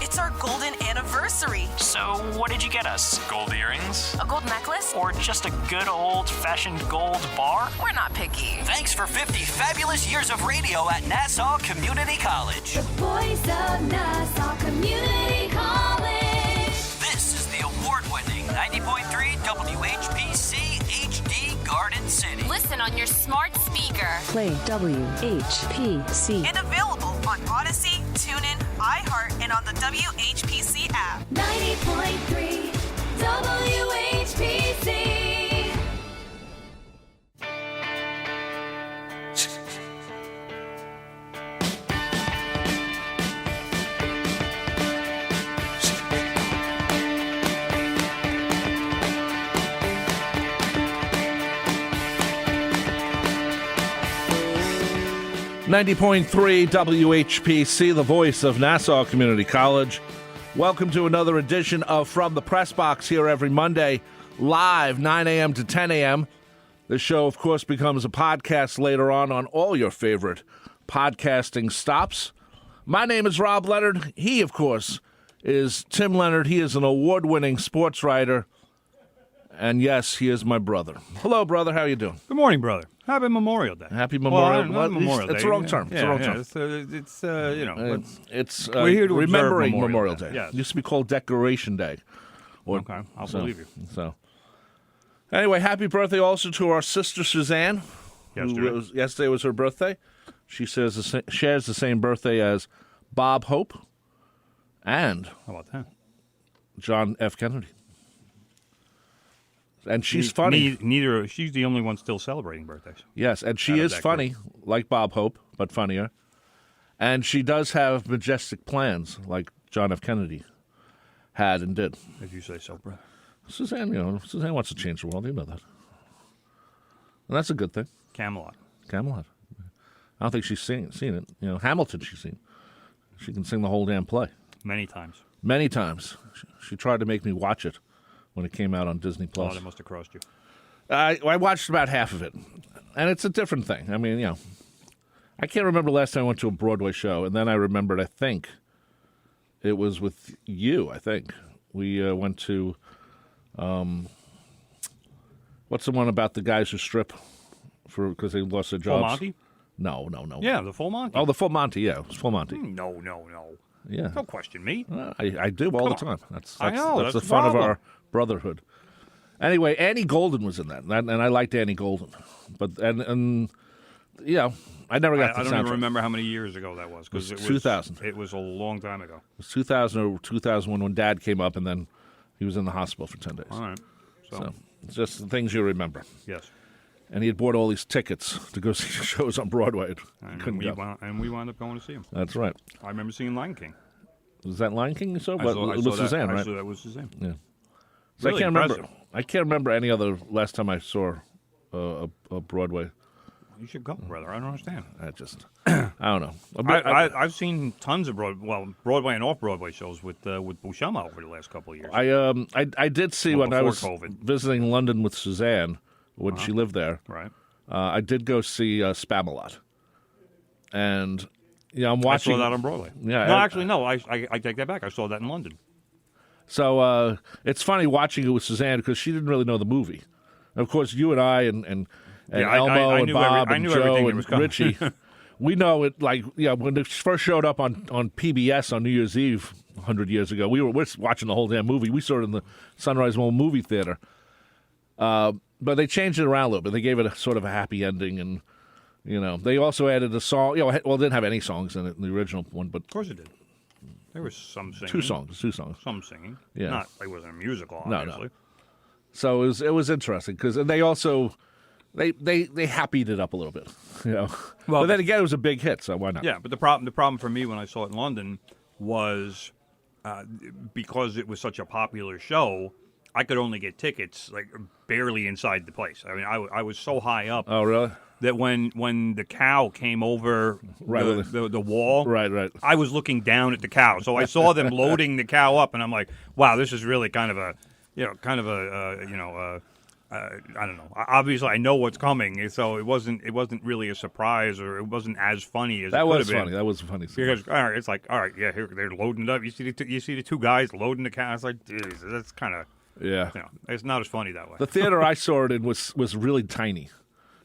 It's our golden anniversary. So, what did you get us? Gold earrings? A gold necklace? Or just a good old-fashioned gold bar? We're not picky. Thanks for 50 fabulous years of radio at Nassau Community College. The voice of Nassau Community College. This is the award-winning 90.3 WHPC HD Garden City. Listen on your smart speaker. Play WHPC. And available on Odyssey, TuneIn, iHeart, and on the WHPC app. 90.3 WHPC. .3 WHPC, the voice of Nassau Community College. Welcome to another edition of From the Press Box here every Monday, live 9 a.m. to 10 a.m. This show, of course, becomes a podcast later on all your favorite podcasting stops. My name is Rob Leonard. He, of course, is Tim Leonard. He is an award-winning sports writer. And yes, he is my brother. Hello, brother. How you doing? Good morning, brother. Happy Memorial Day. Happy Memorial Day. Memorial Day. It's the wrong term. Yeah, it's you know. It's we're here to remembering observe Memorial Day. Yes. It used to be called Decoration Day. Okay, I'll believe you. So, anyway, happy birthday also to our sister Suzanne. Yesterday Was her birthday. She shares the same birthday as Bob Hope and How about that? John F. Kennedy. And she's funny. She's the only one still celebrating birthdays. Yes, and she is funny, like Bob Hope, but funnier. And she does have majestic plans, like John F. Kennedy had and did. If you say so, brother. Suzanne wants to change the world. You know that. And that's a good thing. Camelot. I don't think she's seen it. Hamilton she's seen. She can sing the whole damn play. Many times. Many times. She tried to make me watch it when it came out on Disney+. Oh, that must have crossed you. I watched about half of it, and it's a different thing. I mean, I can't remember the last time I went to a Broadway show, and then I remembered, I think, it was with you, I think. We went to, what's the one about the guys who strip because they lost their jobs? Full Monty? No. Yeah, the Full Monty. Oh, the Full Monty, yeah. It was Full Monty. No. Yeah. Don't question me. I do all the time. That's That's the fun of our brotherhood. Anyway, Annie Golden was in that, and I liked Annie Golden, but I never got I the don't soundtrack. even remember how many years ago that was. It was 2000. It was a long time ago. It was 2000 or 2001 when Dad came up, and then he was in the hospital for 10 days. All right. So it's just the things you remember. Yes. And he had bought all these tickets to go see shows on Broadway. And we wound up going to see him. That's right. I remember seeing Lion King. Was that Lion King you saw? I saw Suzanne, right? I saw that was Suzanne. Yeah. So Really I can't remember any other last time I saw a Broadway. You should go, brother. I don't understand. I don't know. I've seen tons of Broadway and off-Broadway shows with Buscema over the last couple of years. I did see when I was COVID. visiting London with Suzanne when she lived there. Right. I did go see Spamalot, and I'm watching. I saw that on Broadway. Yeah. No, actually, no. I take that back. I saw that in London. So it's funny watching it with Suzanne because she didn't really know the movie. And of course, you and I and Elmo and Bob and Joe and Richie, we know it when it first showed up on PBS on New Year's Eve 100 years ago. We're watching the whole damn movie. We saw it in the Sunrise Mall movie theater. But they changed it around a little bit. They gave it a sort of a happy ending, and they also added a song. It didn't have any songs in it in the original one, but of course it did. There was some singing. Two songs. Some singing. Yeah. It wasn't a musical, No. obviously. So it was interesting because they also they happied it up a little bit, Well, but then again, it was a big hit, so why not? Yeah, but the problem for me when I saw it in London was because it was such a popular show, I could only get tickets barely inside the place. I mean, I was so high up. Oh, really? That when the cow came over the wall, right, I was looking down at the cow, so I saw them loading the cow up, and I'm like, wow, this is really kind of a I don't know. Obviously, I know what's coming, so it wasn't really a surprise, or it wasn't as funny as that it could was have funny. been. That was funny. Because it's like, all right, yeah, here they're loading it up. You see the two guys loading the car. It's like, geez, that's kind of it's not as funny that way. The theater I saw it in was really tiny.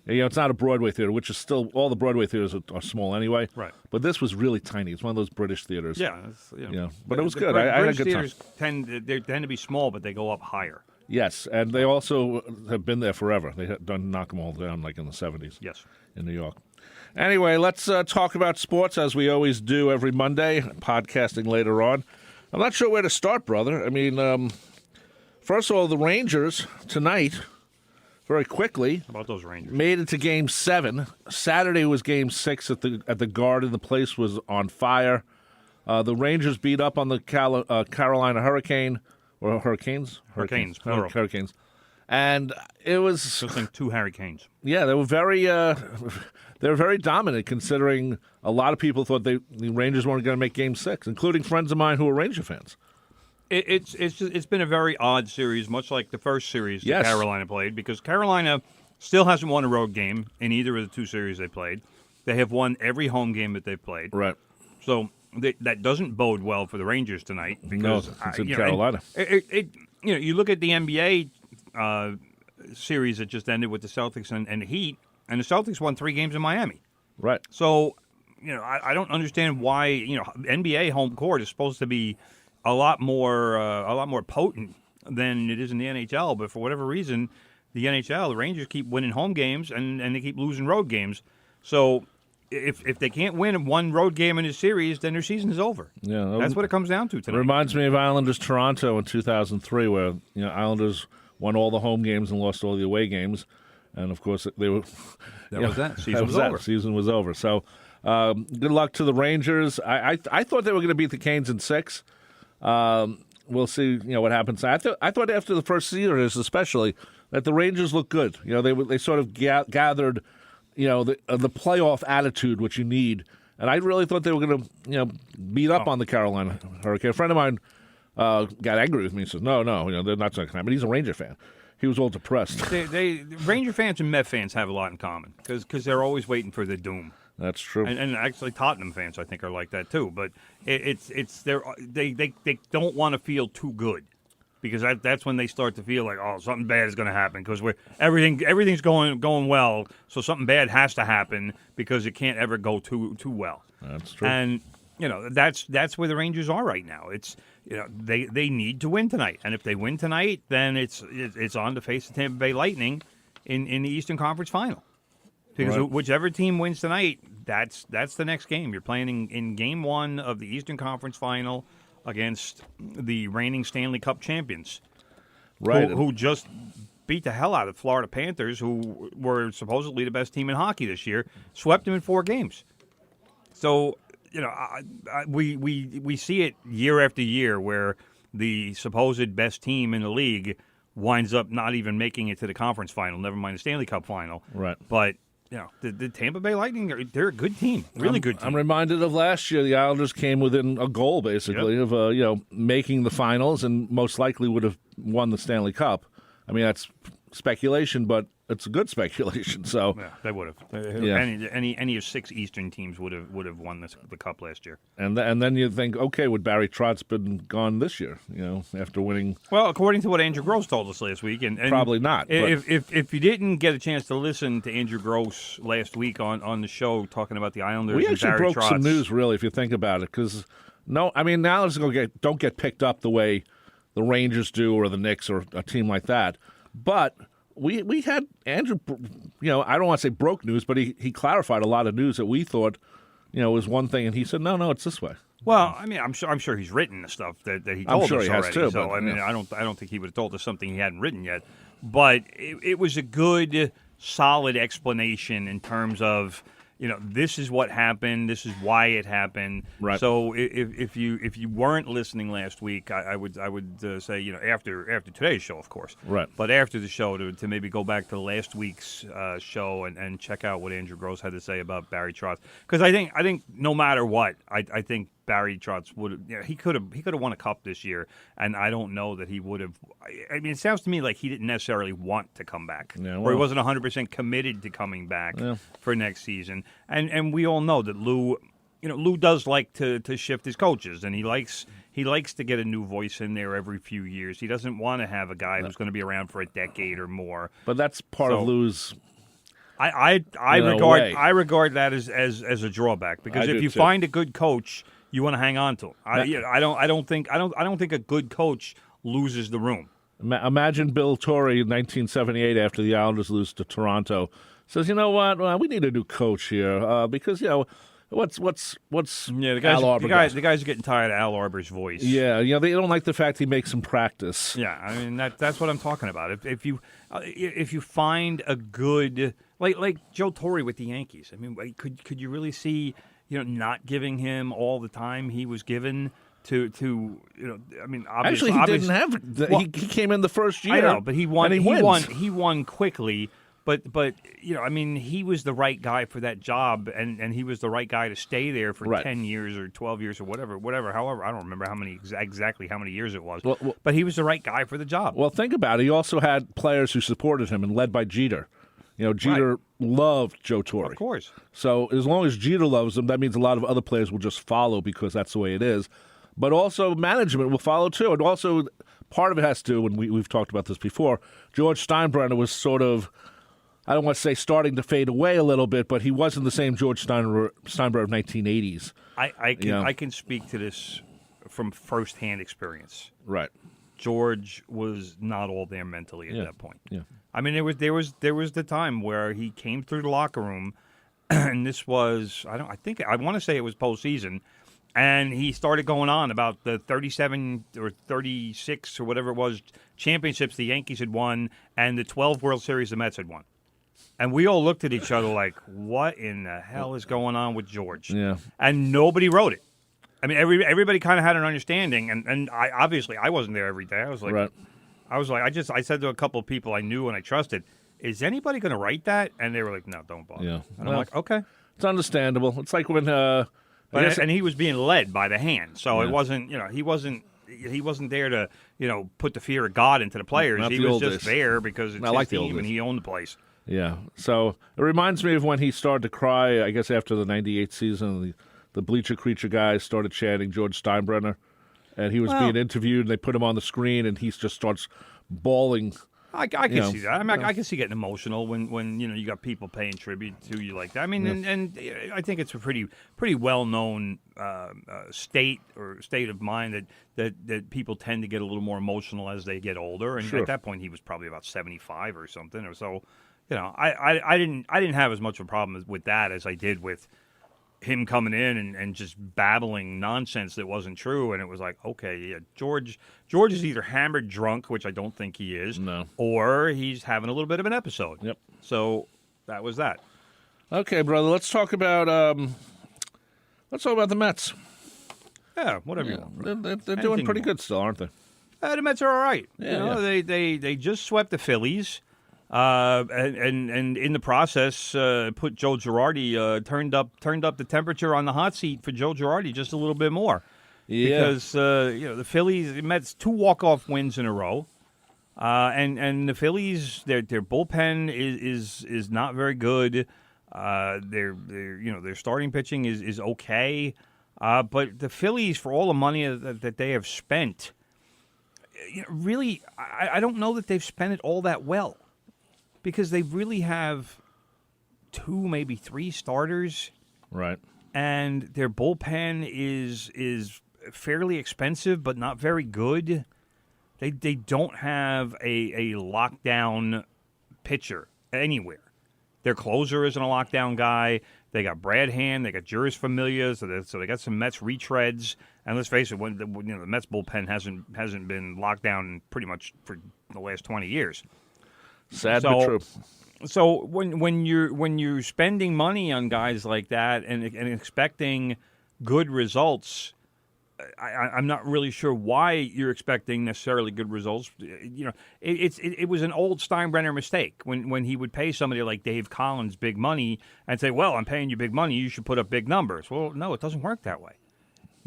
It's not a Broadway theater, which is still all the Broadway theaters are small anyway. Right. But this was really tiny. It's one of those British theaters. Yeah. But it was good. I had a British good theaters time. tend to be small, but they go up higher. Yes, and they also have been there forever. They don't knock them all down like in the 70s. Yes. In New York. Anyway, let's talk about sports as we always do every Monday, podcasting later on. I'm not sure where to start, brother. I mean, first of all, the Rangers tonight, very quickly, How about those Rangers? made it to Game 7. Saturday was Game 6 at the Garden. The place was on fire. The Rangers beat up on the Carolina Hurricane. Or Hurricanes? Hurricanes, plural. Hurricanes. And it was... Just like two Hurricanes. Yeah, they were very dominant, considering a lot of people thought the Rangers weren't going to make Game 6, including friends of mine who were Ranger fans. It's been a very odd series, much like the first series that Yes. Carolina played, because Carolina still hasn't won a road game in either of the two series they played. They have won every home game that they've played. Right. So that doesn't bode well for the Rangers tonight. Because, No, it's in Carolina. You look at the NBA series that just ended with the Celtics and the Heat, and the Celtics won 3 games in Miami. Right. So, I don't understand why, NBA home court is supposed to be a lot more potent than it is in the NHL, but for whatever reason, the NHL, the Rangers keep winning home games and they keep losing road games. So if they can't win one road game in a series, then their season is over. Yeah, That's what it comes down to It tonight. reminds me of Islanders Toronto in 2003, where Islanders won all the home games and lost all the away games, and of course they were. That season was over. Season was over. So good luck to the Rangers. I thought they were going to beat the Canes in 6. We'll see. What happens. I thought after the first series, especially, that the Rangers looked good. They sort of gathered. The playoff attitude, which you need. And I really thought they were going to, beat up on the Carolina Hurricane. A friend of mine got angry with me and said, no, they're not going to come. But he's a Ranger fan. He was all depressed. Ranger fans and Met fans have a lot in common because they're always waiting for the doom. That's true. And actually, Tottenham fans, I think, are like that too. But they don't want to feel too good. Because that's when they start to feel like, oh, something bad is going to happen because everything's going well, so something bad has to happen because it can't ever go too well. That's true. And that's where the Rangers are right now. It's they need to win tonight, and if they win tonight, then it's on to face the Tampa Bay Lightning in the Eastern Conference Final. Because whichever team wins tonight, that's the next game. You're playing in Game 1 of the Eastern Conference Final against the reigning Stanley Cup champions, right? Who just beat the hell out of Florida Panthers, who were supposedly the best team in hockey this year, swept them in 4 games. So, we see it year after year where the supposed best team in the league winds up not even making it to the conference final, never mind the Stanley Cup final. Right. But the Tampa Bay Lightning, they're a good team, really good team. I'm reminded of last year. The Islanders came within a goal, basically, of making the finals, and most likely would have won the Stanley Cup. I mean, that's speculation, but it's a good speculation. So yeah, they would have. Yeah. Any of 6 Eastern teams would have won the Cup last year. And then you think, okay, would Barry Trotz been gone this year? After winning. Well, according to what Andrew Gross told us last week, and probably not. If you didn't get a chance to listen to Andrew Gross last week on the show talking about the Islanders, we and actually Barry broke Trotz, some news, really, if you think about it, because now don't get picked up the way the Rangers do or the Knicks or a team like that, but. We had Andrew, I don't want to say broke news, but he clarified a lot of news that we thought, was one thing, and he said, no, it's this way. Well, I mean, I'm sure he's written the stuff that he told I'm sure us he already. has too, so but, I mean, I don't think he would have told us something he hadn't written yet. But it was a good, solid explanation in terms of. This is what happened. This is why it happened. Right. So if you weren't listening last week, I would say after today's show, of course. Right. But after the show, to maybe go back to last week's show and check out what Andrew Gross had to say about Barry Trotz, because I think no matter what, I think Barry Trotz would have. He could have won a cup this year, and I don't know that he would have. I mean, it sounds to me like he didn't necessarily want to come back, or he wasn't 100% committed to coming back for next season. And we all know that Lou. Lou does like to shift his coaches, and he likes to get a new voice in there every few years. He doesn't want to have a guy who's going to be around for a decade or more. But that's part of Lou's. I regard that as a drawback, because if you find a good coach, you want to hang on to him. I don't think a good coach loses the room. Imagine Bill Torrey in 1978 after the Islanders lose to Toronto says, "You know what? Well, we need a new coach here because What's the guys are getting tired of Al Arbor's voice. Yeah, they don't like the fact he makes them practice. Yeah, I mean that's what I'm talking about. If you find a good like Joe Torre with the Yankees, I mean, could you really see not giving him all the time he was given to I mean, obviously he didn't have. He came in the first year. I know, but he won. And he won quickly. But I mean, he was the right guy for that job, and he was the right guy to stay there for 10 years or 12 years or whatever. However, I don't remember exactly how many years it was. But he was the right guy for the job. Well, think about it. He also had players who supported him, and led by Jeter. Jeter loved Joe Torre. Of course. So as long as Jeter loves him, that means a lot of other players will just follow because that's the way it is. But also management will follow too, and also part of it has to do, and we've talked about this before. George Steinbrenner was sort of, I don't want to say starting to fade away a little bit, but he wasn't the same George Steinbrenner of 1980s. I can speak to this from firsthand experience. Right. George was not all there mentally at that point. Yeah. I mean, there was the time where he came through the locker room, and this was I want to say it was postseason, and he started going on about the 37 or 36 or whatever it was championships the Yankees had won, and the 12 World Series the Mets had won. And we all looked at each other like, what in the hell is going on with George? Yeah. And nobody wrote it. I mean, everybody kind of had an understanding, and I wasn't there every day. I was like, I said to a couple of people I knew and I trusted, is anybody going to write that? And they were like, no, don't bother. Yeah. And I'm like, okay. It's understandable. It's like when and he was being led by the hand, so it wasn't, he wasn't there to, put the fear of God into the players. Not he the was old just days. there because it's his team and he owned the place. Yeah, so it reminds me of when he started to cry, I guess after the 98 season, the Bleacher Creature guys started chanting George Steinbrenner, and he was being interviewed, and they put him on the screen, and he just starts bawling. I can see that. I mean, I can see getting emotional when you got people paying tribute to you like that. I mean, and I think it's a pretty well-known state of mind that people tend to get a little more emotional as they get older, and at that point he was probably about 75 or something, or so. I didn't have as much of a problem with that as I did with him coming in and just babbling nonsense that wasn't true. And it was like, okay, yeah, George is either hammered drunk, which I don't think he is, or he's having a little bit of an episode. Yep. So that was that. Okay, brother, let's talk about the Mets. Yeah, whatever you want. They're doing pretty good still, aren't they? The Mets are all right. Yeah, They just swept the Phillies. And in the process, put Joe Girardi turned up the temperature on the hot seat for Joe Girardi just a little bit more. Yeah, because the Phillies, the Mets, 2 walk-off wins in a row, and the Phillies, their bullpen is not very good. Their starting pitching is okay, but the Phillies, for all the money that they have spent, really, I don't know that they've spent it all that well. Because they really have 2, maybe 3 starters, right? And their bullpen is fairly expensive, but not very good. They don't have a lockdown pitcher anywhere. Their closer isn't a lockdown guy. They got Brad Hand, they got Juris Familia, so they got some Mets retreads. And let's face it, the Mets bullpen hasn't been locked down pretty much for the last 20 years. Sad but true. So when you're spending money on guys like that and expecting good results, I'm not really sure why you're expecting necessarily good results. It was an old Steinbrenner mistake when he would pay somebody like Dave Collins big money and say, "Well, I'm paying you big money, you should put up big numbers." Well, no, it doesn't work that way.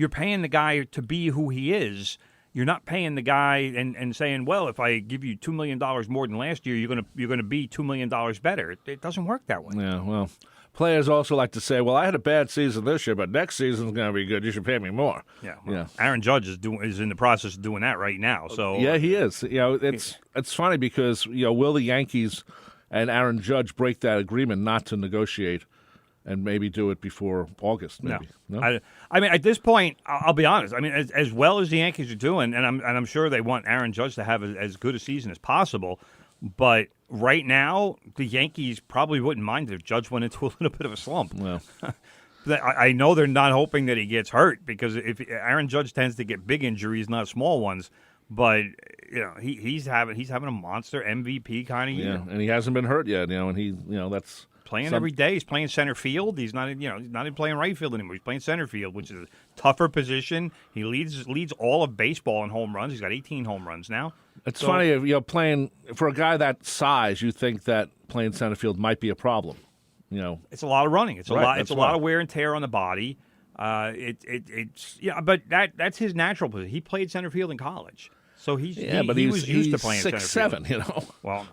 you're paying the guy to be who he is. You're not paying the guy and saying, well, if I give you $2 million more than last year, you're gonna be $2 million better. It doesn't work that way. Yeah, well, players also like to say, well, I had a bad season this year, but next season's going to be good. You should pay me more. Yeah, well, Aaron Judge is in the process of doing that right now. So yeah, he is. It's funny because will the Yankees and Aaron Judge break that agreement not to negotiate and maybe do it before August? Maybe. No? I mean, at this point, I'll be honest. I mean, as well as the Yankees are doing, and I'm sure they want Aaron Judge to have as good a season as possible, but right now, the Yankees probably wouldn't mind if Judge went into a little bit of a slump. Well, I know they're not hoping that he gets hurt because if Aaron Judge tends to get big injuries, not small ones. But he's having a monster MVP kind of year. And he hasn't been hurt yet. And he that's playing every day. He's playing center field. He's not even playing right field anymore. He's playing center field, which is a tougher position. He leads all of baseball in home runs. He's got 18 home runs now. It's funny, playing for a guy that size, you think that playing center field might be a problem. It's a lot of running. It's a lot. It's a lot why. of wear and tear on the body. But that's his natural position. He played center field in college. So he was used to playing 6'7", Well,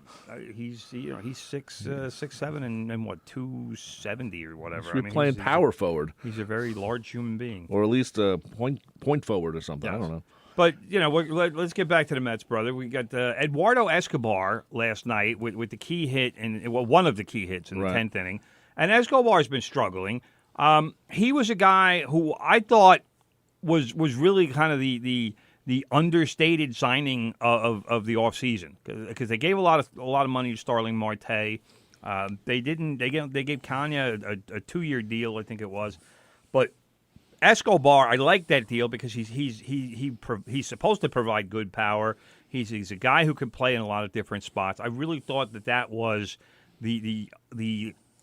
he's 6'7" and what 270 or whatever. He's playing power forward. He's a very large human being, or at least a point forward or something. Yes. I don't know. But let's get back to the Mets, brother. We got Eduardo Escobar last night with the key hit and one of the key hits in the 10th inning, and Escobar's been struggling. He was a guy who I thought was really kind of the understated signing of the offseason because they gave a lot of money to Starling Marte. They gave Kanya a 2-year deal, I think it was, but Escobar, I like that deal because he's supposed to provide good power. He's a guy who can play in a lot of different spots. I really thought that was the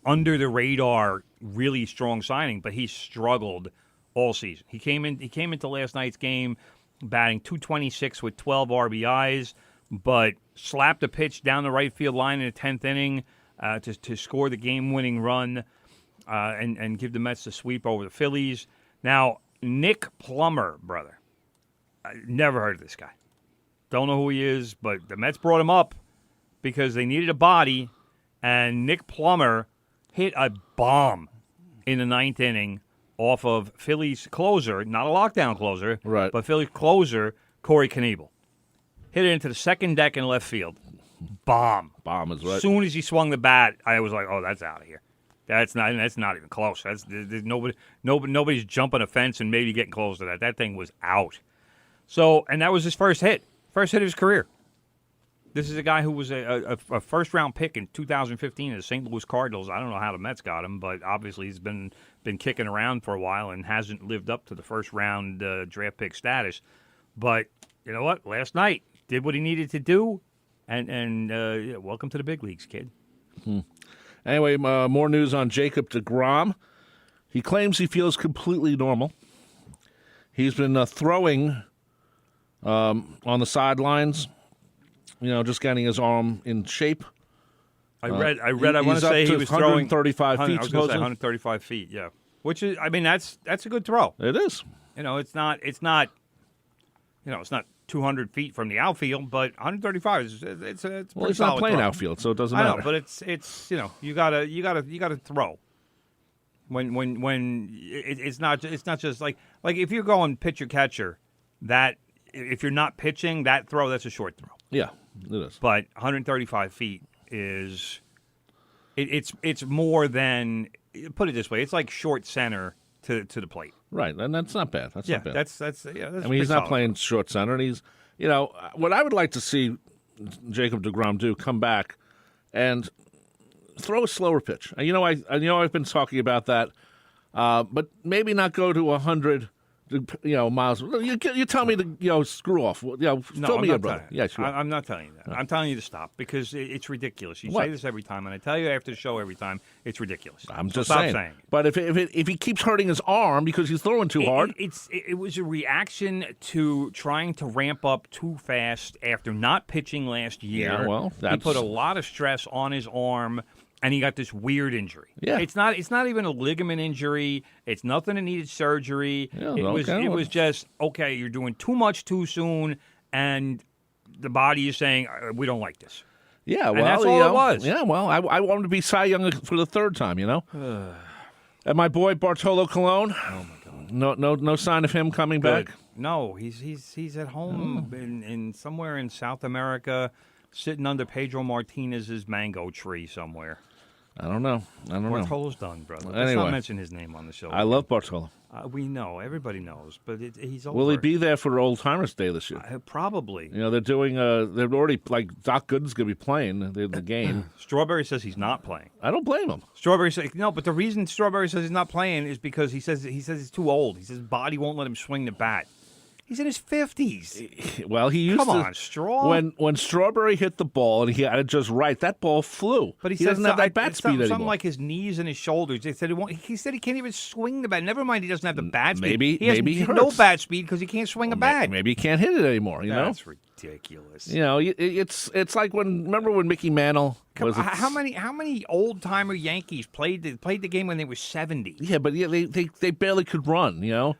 under the radar really strong signing, but he struggled all season. He came into last night's game batting .226 with 12 RBIs, but slapped a pitch down the right field line in the 10th inning to score the game-winning run and give the Mets the sweep over the Phillies. Now, Nick Plummer, brother, I never heard of this guy. Don't know who he is, but the Mets brought him up because they needed a body, and Nick Plummer hit a bomb in the 9th inning off of Phillies closer, not a lockdown closer, right, but Phillies closer, Corey Knebel. Hit it into the second deck in left field. Bomb. Bomb is right. As soon as he swung the bat, I was like, oh, that's out of here. That's not even close. There's nobody's jumping a fence and maybe getting close to that. That thing was out. So, and that was his first hit of his career. This is a guy who was a first-round pick in 2015 of the St. Louis Cardinals. I don't know how the Mets got him, but obviously he's been kicking around for a while and hasn't lived up to the first-round draft pick status. But you know what? Last night, did what he needed to do, and welcome to the big leagues, kid. Anyway, more news on Jacob deGrom. He claims he feels completely normal. He's been throwing on the sidelines, just getting his arm in shape. I read. I want to say he was 135 throwing feet. I was going to say 135 feet. Yeah, which is, I mean, that's a good throw. It is. It's not 200 feet from the outfield, but 135 is it's well, he's not playing throw. Outfield, so it doesn't matter. I know, but it's you gotta throw. When it's not just like if you're going pitcher catcher, that if you're not pitching that throw, that's a short throw. Yeah, it is. But 135 feet is it's more than, put it this way, it's like short center to the plate. Right, and that's not bad. That's not bad. That's I mean, he's not playing short center, and he's what I would like to see Jacob deGrom do, come back and throw a slower pitch. I've been talking about that, but maybe not go to 100. Miles. You tell me to screw off. Fill me in, brother. Yeah, sure. I'm not telling you that. I'm telling you to stop because it's ridiculous. You say this every time, and I tell you after the show every time, it's ridiculous. I'm just stop saying. It. But if he keeps hurting his arm because he's throwing too hard, it was a reaction to trying to ramp up too fast after not pitching last year. Yeah, well, he put a lot of stress on his arm. and he got this weird injury. Yeah. It's not even a ligament injury. It's nothing that needed surgery. Yeah, It was just, okay, you're doing too much too soon, and the body is saying, we don't like this. Yeah, well, and that's all it was. Yeah, well, I want him to be Cy Young for the third time, you know? And my boy Bartolo Colon. Oh, my God. No sign of him coming back? No, he's at home in somewhere in South America, sitting under Pedro Martinez's mango tree somewhere. I don't know. Bartolo's done, brother. Let's Anyway, not mention his name on the show. I love Bartolo. We know. Everybody knows. But he's over. Will he be there for Old Timers Day this year? Probably. You know, they're doing, they're already, like, Doc Gooden's going to be playing the game. Strawberry says he's not playing. I don't blame him. Strawberry says, no, but the reason Strawberry says he's not playing is because he says he's too old. He says his body won't let him swing the bat. He's in his 50s. Well, he used Come to. on, Straw. When Strawberry hit the ball and he had it just right, that ball flew. But he doesn't have that bat speed anymore. Something like his knees and his shoulders. He said he can't even swing the bat. Never mind, he doesn't have the bat speed. Maybe he hurts. No bat speed because he can't swing a bat. Maybe he can't hit it anymore. You know, that's ridiculous. You know, it's like remember when Mickey Mantle was. How many old timer Yankees played the game when they were 70? Yeah, but they barely could run. You know,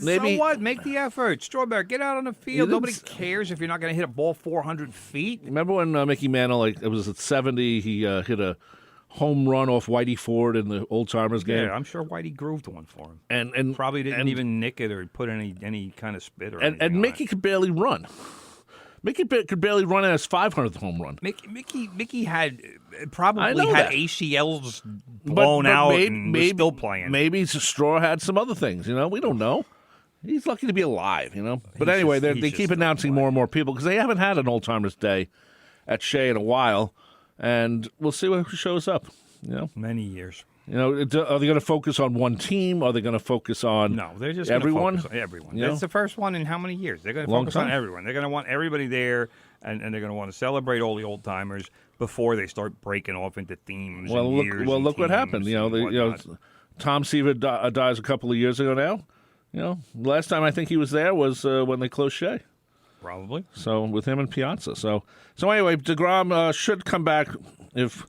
so what? Make the effort. Strawberry, get out on the field. Nobody cares if you're not going to hit a ball 400 feet. Remember when Mickey Mantle, like it was at 70, he hit a home run off Whitey Ford in the Old Timers game. Yeah, I'm sure Whitey grooved one for him. And probably didn't even nick it or put any kind of spit or anything. And Mickey could barely run. Mickey could barely run at his 500th home run. Mickey had probably had ACLs blown out and was still playing. Maybe Straw had some other things. You know, we don't know. He's lucky to be alive. You know. But anyway, they keep announcing more and more people because they haven't had an Old Timers Day at Shea in a while, and we'll see who shows up. You know, many years. You know, are they going to focus on one team? Are they going to focus on they're just everyone? Focus on everyone. It's the first one in how many years? They're going to focus on everyone. They're going to want everybody there, and they're going to want to celebrate all the old timers before they start breaking off into themes. Look what happened. You know, Tom Seaver dies a couple of years ago now. You know, last time I think he was there was when they closed Shea. Probably. So with him and Piazza. So anyway, DeGrom should come back if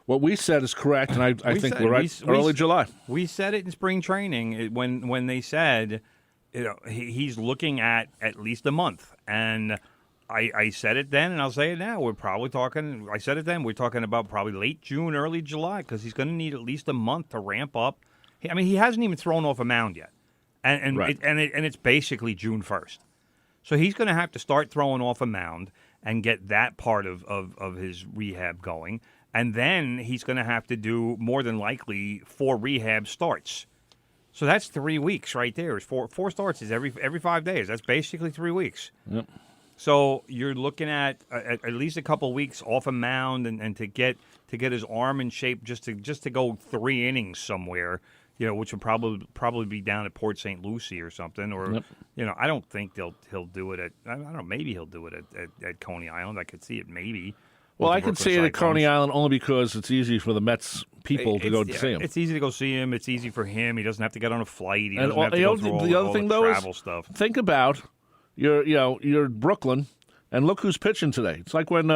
what we said is correct, and I think we're right. Early July. We said it in spring training when they said, you know, he's looking at least a month, and I said it then, and I'll say it now. We're probably talking. I said it then. We're talking about probably late June, early July, because he's going to need at least a month to ramp up. I mean, he hasn't even thrown off a mound yet, and right. It's basically June 1st. So he's going to have to start throwing off a mound and get that part of his rehab going. And then he's going to have to do, more than likely, 4 rehab starts. So that's 3 weeks right there. Four starts is every 5 days. That's basically 3 weeks. Yep. So you're looking at least a couple weeks off a mound and to get his arm in shape just to go 3 innings somewhere. You know, which would probably be down at Port St. Lucie or something, or yep. You know, I don't think he'll do it at. I don't know. Maybe he'll do it at Coney Island. I could see it maybe. Well, I could see it at Coney Island only because it's easy for the Mets people to go see him. It's easy to go see him. It's easy for him. He doesn't have to get on a flight. He doesn't and have to go through the other all thing the though travel is stuff. Think about you're Brooklyn, and look who's pitching today. It's like when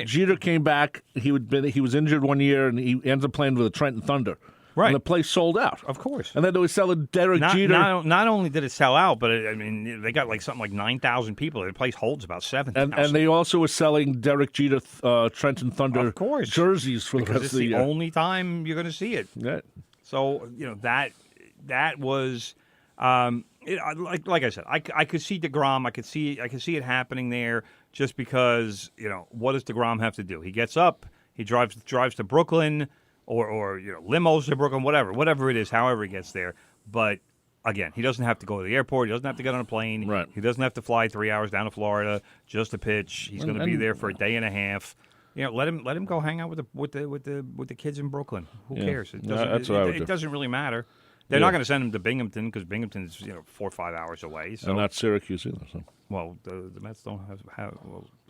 Jeter came back. He was injured one year, and he ends up playing with the Trenton Thunder. Right. And the place sold out. Of course. And then they were selling Derek Jeter. Not only did it sell out, but I mean, they got something like 9,000 people. The place holds about 7,000. And they also were selling Derek Jeter Trenton Thunder jerseys for the rest of the year. It's the only time you're going to see it. Yeah. So, you know, that was, like I said, I could see DeGrom. I could see it happening there just because, you know, what does DeGrom have to do? He gets up, he drives to Brooklyn, or you know, limos to Brooklyn, whatever it is, however he gets there. But again, he doesn't have to go to the airport. He doesn't have to get on a plane. Right. He doesn't have to fly 3 hours down to Florida just to pitch. He's going to be there for a day and a half. You know, let him go hang out with the kids in Brooklyn. Who cares? It doesn't really matter. They're not going to send him to Binghamton because Binghamton's 4 or 5 hours away. So. And not Syracuse either. So. Well, the Mets don't have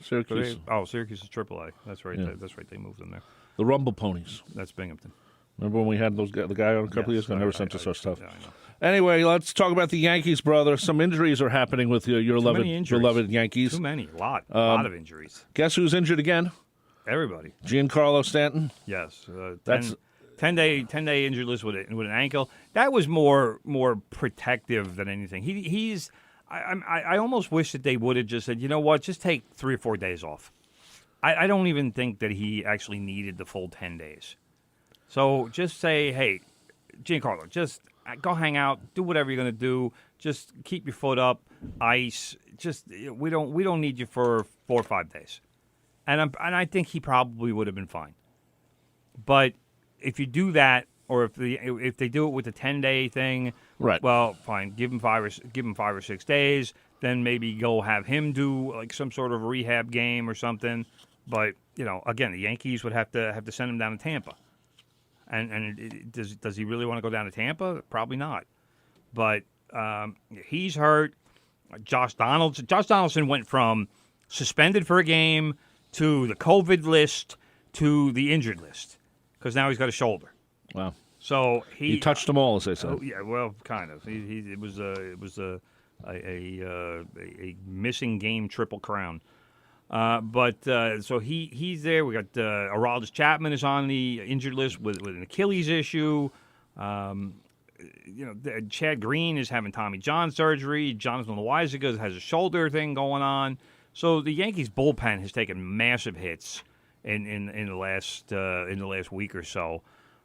Syracuse. Syracuse is AAA. That's right. Yeah. That's right. They moved them there. The Rumble Ponies. That's Binghamton. Remember when we had the guy on a couple of years ago? Never sent us our stuff. Yeah, I know. Anyway, let's talk about the Yankees, brother. Some injuries are happening with your beloved Yankees. Too many. A lot of injuries. Guess who's injured again? Everybody. Giancarlo Stanton. Yes. That's 10-day injured list with an ankle. That was more protective than anything. I almost wish that they would have just said, you know what, just take 3 or 4 days off. I don't even think that he actually needed the full 10 days. So just say, hey, Giancarlo, just go hang out, do whatever you're going to do. Just keep your foot up, ice. Just we don't need you for 4 or 5 days. And I think he probably would have been fine. But if you do that, or if they do it with the 10-day thing, right? Well, fine. Give him 5 or 6 days. Then maybe go have him do like some sort of rehab game or something. But again, the Yankees would have to send him down to Tampa. And does he really want to go down to Tampa? Probably not. But he's hurt. Josh Donaldson went from suspended for a game to the COVID list to the injured list because now he's got a shoulder. Wow. So he touched them all, as they said. Yeah, well, kind of. It was a missing game triple crown. So he's there. We got Aroldis Chapman is on the injured list with an Achilles issue. Chad Green is having Tommy John surgery. Jonathan Loaizaga has a shoulder thing going on. So the Yankees bullpen has taken massive hits in the last week or so,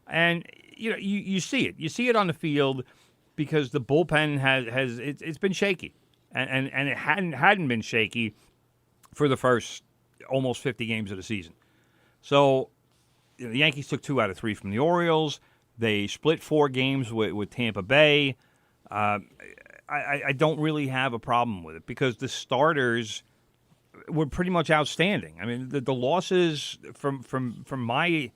and you see it. You see it on the field because the bullpen has it's been shaky, and it hadn't been shaky for the first almost 50 games of the season. So the Yankees took 2 out of 3 from the Orioles. They split 4 games with Tampa Bay. I don't really have a problem with it because the starters were pretty much outstanding. I mean, the losses from my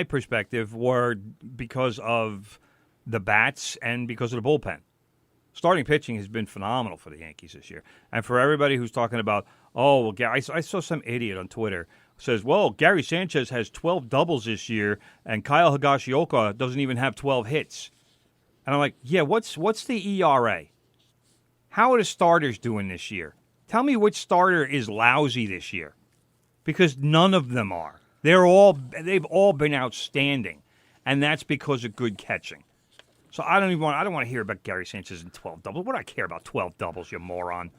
perspective were because of the bats and because of the bullpen. Starting pitching has been phenomenal for the Yankees this year. And for everybody who's talking about, oh, well, I saw some idiot on Twitter says, well, Gary Sanchez has 12 doubles this year, and Kyle Higashioka doesn't even have 12 hits. And I'm like, yeah, what's the ERA? How are the starters doing this year? Tell me which starter is lousy this year, because none of them are. They've all been outstanding, and that's because of good catching. So I don't want to hear about Gary Sanchez and 12 doubles. What do I care about 12 doubles, you moron?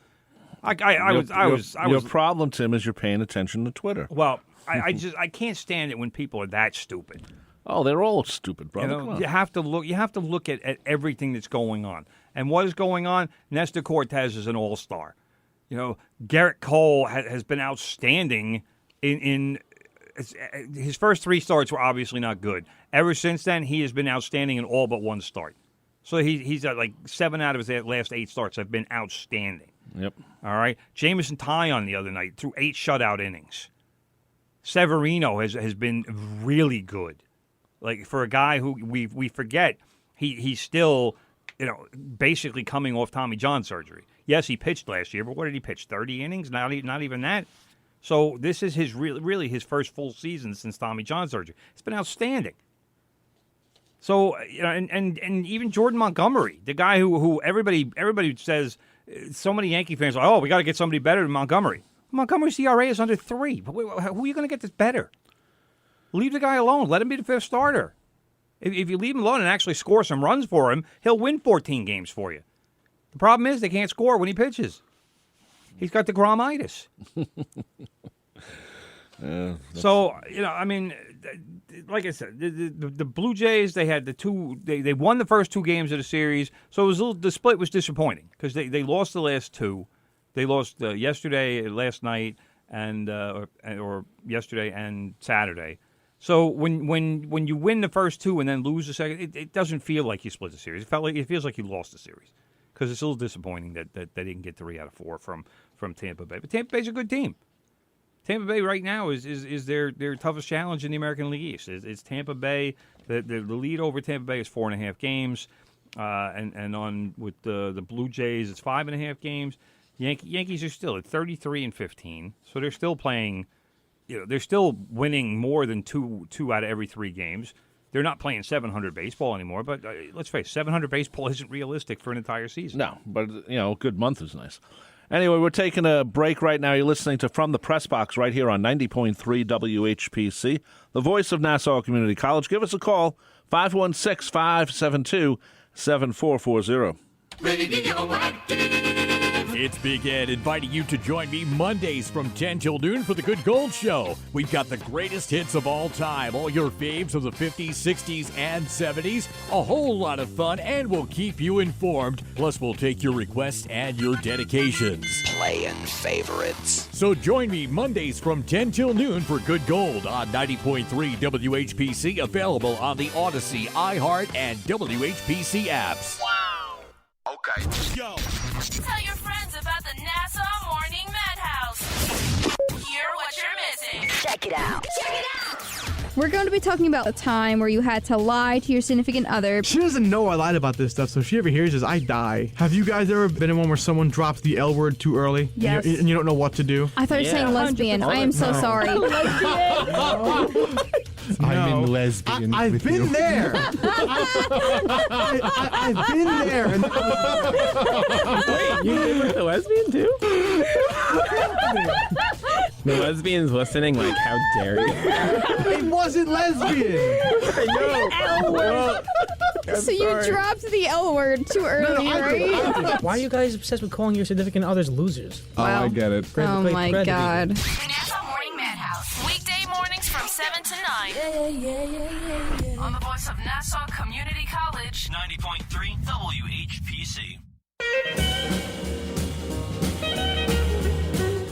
Your problem, Tim, is you're paying attention to Twitter. Well, I can't stand it when people are that stupid. Oh, they're all stupid, brother. Come on. You have to look at everything that's going on. And what is going on? Nestor Cortez is an all-star. Garrett Cole has been outstanding in his first 3 starts were obviously not good. Ever since then, he has been outstanding in all but 1 start. So he's at like 7 out of his last 8 starts have been outstanding. Yep. All right. Jamison Tyon the other night threw 8 shutout innings. Severino has been really good. Like for a guy who we forget, he's still basically coming off Tommy John surgery. Yes, he pitched last year, but what did he pitch? 30 innings? Not even that. So this is his really his first full season since Tommy John surgery. It's been outstanding. So and even Jordan Montgomery, the guy who everybody says, so many Yankee fans are like, oh, we got to get somebody better than Montgomery. Montgomery's ERA is under 3. But who are you going to get that's better? Leave the guy alone. Let him be the 5th starter. If you leave him alone and actually score some runs for him, he'll win 14 games for you. The problem is they can't score when he pitches. He's got the Gromitis. So, like I said, the Blue Jays, they had they won the first 2 games of the series, so the split was disappointing because they lost the last 2. They lost yesterday, last night, or yesterday and Saturday. So when you win the first 2 and then lose the second, it doesn't feel like you split the series. It feels like you lost the series because it's a little disappointing that they didn't get 3 out of 4 from Tampa Bay. But Tampa Bay's a good team. Tampa Bay right now is their toughest challenge in the American League East. It's Tampa Bay. The lead over Tampa Bay is 4.5 games, and on with the Blue Jays, it's 5.5 games. Yankees are still at 33-15, so they're still playing. They're still winning more than two out of every 3 games. They're not playing 700 baseball anymore, but let's face it, 700 baseball isn't realistic for an entire season. No, but a good month is nice. Anyway, we're taking a break right now. You're listening to From the Press Box right here on 90.3 WHPC, the voice of Nassau Community College. Give us a call, 516-572-7440. It's Big Ed inviting you to join me Mondays from 10 till noon for the Good Gold Show. We've got the greatest hits of all time, all your faves of the 50s, 60s, and 70s. A whole lot of fun, and we'll keep you informed. Plus, we'll take your requests and your dedications. Playing favorites. So join me Mondays from 10 till noon for Good Gold on 90.3 WHPC, available on the Odyssey, iHeart, and WHPC apps. Okay. Go. Tell your friends about the Nassau Morning Madhouse. Hear what you're missing. Check it out. We're going to be talking about a time where you had to lie to your significant other. She doesn't know I lied about this stuff, so if she ever hears this, I die. Have you guys ever been in one where someone drops the L word too early? Yes. And you don't know what to do? I thought you were saying lesbian. I am so sorry. I'm in lesbian. I've been there. I've been there. Wait, you were the lesbian too? The lesbians listening, like, how dare you? It wasn't lesbian. I know. So you dropped the L word too early, right? Why are you guys obsessed with calling your significant others losers? Wow. I get it. Oh my God. The Nassau Morning Madhouse. Weekday mornings from 7 to 9. On the voice of Nassau Community College. 90.3 WHPC.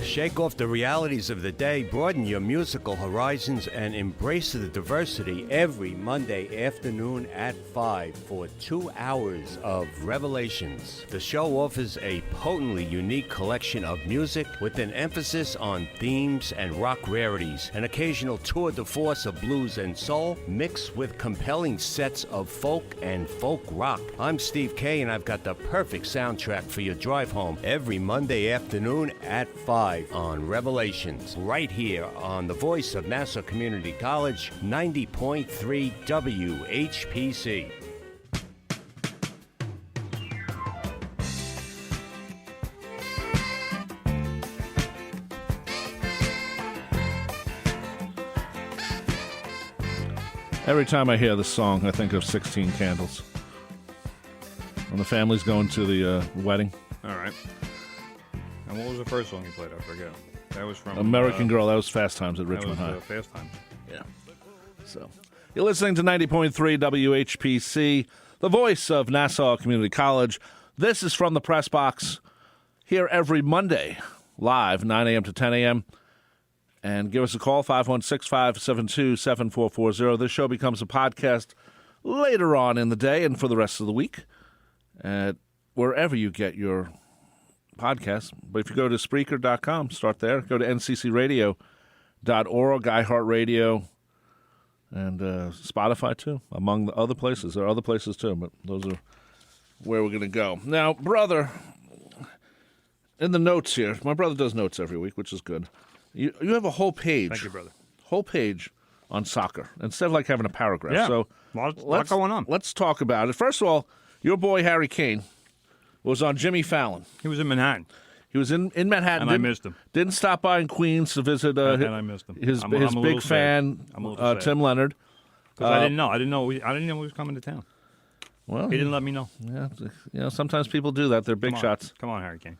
Shake off the realities of the day, broaden your musical horizons, and embrace the diversity every Monday afternoon at 5 for 2 hours of Revelations. The show offers a potently unique collection of music with an emphasis on themes and rock rarities, an occasional tour de force of blues and soul, mixed with compelling sets of folk and folk rock. I'm Steve K, and I've got the perfect soundtrack for your drive home every Monday afternoon at 5 on Revelations, right here on the voice of Nassau Community College, 90.3 WHPC. Every time I hear this song, I think of 16 Candles. When the family's going to the wedding. All right. And what was the first song you played? I forget. That was from American Girl. That was Fast Times at Richmond High. Fast Times. Yeah. So you're listening to 90.3 WHPC, the voice of Nassau Community College. This is From the Press Box, here every Monday, live, 9 a.m. to 10 a.m. And give us a call, 516-572-7440. This show becomes a podcast later on in the day and for the rest of the week, at wherever you get your podcasts. But if you go to Spreaker.com, start there. Go to nccradio.org, iHeartRadio, and Spotify, too, among the other places. There are other places, too, but those are where we're going to go. Now, brother, in the notes here, my brother does notes every week, which is good. You have a whole page. Thank you, brother. Whole page on soccer, instead of like having a paragraph. Yeah, so lot going on. Let's talk about it. First of all, your boy Harry Kane was on Jimmy Fallon. He was in Manhattan. He was in Manhattan. And I missed him. Didn't stop by in Queens to visit and I missed him. his I'm big fan, Tim Leonard. Because I didn't know. I didn't know he was coming to town. Well, he didn't let me know. Yeah, sometimes people do that. They're big shots. Come on, Harry Kane.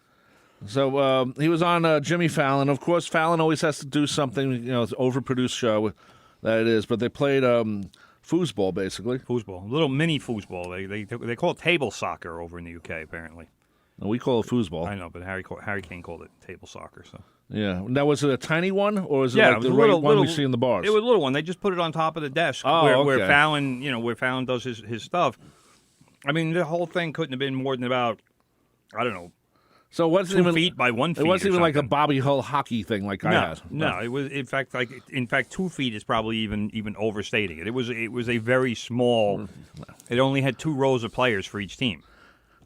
So he was on Jimmy Fallon. Of course, Fallon always has to do something. It's an overproduced show that it is. But they played foosball, basically. Foosball, little mini foosball. They call it table soccer over in the UK, apparently. And we call it foosball. I know, but Harry Kane called it table soccer. So yeah. Now, was it a tiny one, or was it like the one we see in the bars? It was a little one. They just put it on top of the desk where Fallon, where Fallon does his stuff. I mean, the whole thing couldn't have been more than about, I don't know. So it wasn't 2 even feet by 1 feet. It wasn't even like a Bobby Hull hockey thing like I had. No, it was in fact 2 feet is probably even overstating it. It was a very small. It only had 2 rows of players for each team.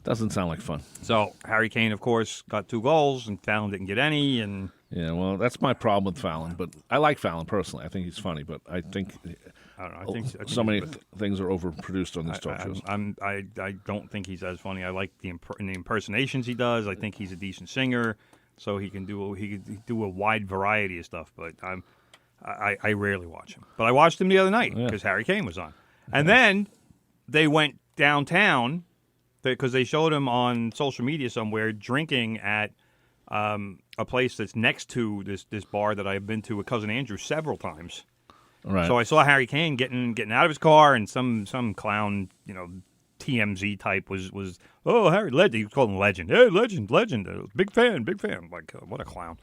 Doesn't sound like fun. So Harry Kane, of course, got 2 goals, and Fallon didn't get any. And yeah, well, that's my problem with Fallon. But I like Fallon personally. I think he's funny, but I think I don't know. I think so many things are overproduced on these talk shows. I don't think he's as funny. I like the impersonations he does. I think he's a decent singer, so he can do a wide variety of stuff. But I rarely watch him. But I watched him the other night because Harry Kane was on, and then they went downtown because they showed him on social media somewhere drinking at a place that's next to this bar that I've been to with Cousin Andrew several times. Right. So I saw Harry Kane getting out of his car, and some clown, TMZ type was Harry Legend. He called him Legend. Hey, Legend, big fan. I'm like, what a clown.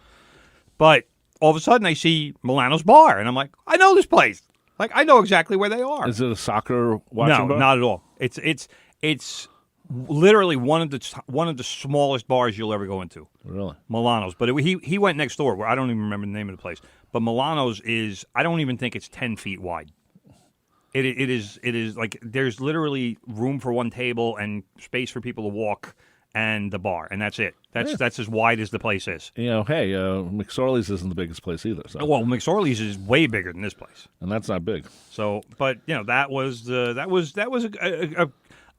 But all of a sudden I see Milano's bar, and I'm like, I know this place. Like, I know exactly where they are. Is it a soccer watching bar? No, not at all. It's literally one of the smallest bars you'll ever go into. Really? Milano's. But he went next door, where I don't even remember the name of the place. But Milano's is, I don't even think it's 10 feet wide. It is like there's literally room for one table and space for people to walk and the bar, and that's it. That's as wide as the place is. Hey, McSorley's isn't the biggest place either. So. Well, McSorley's is way bigger than this place, and that's not big. So, but that was a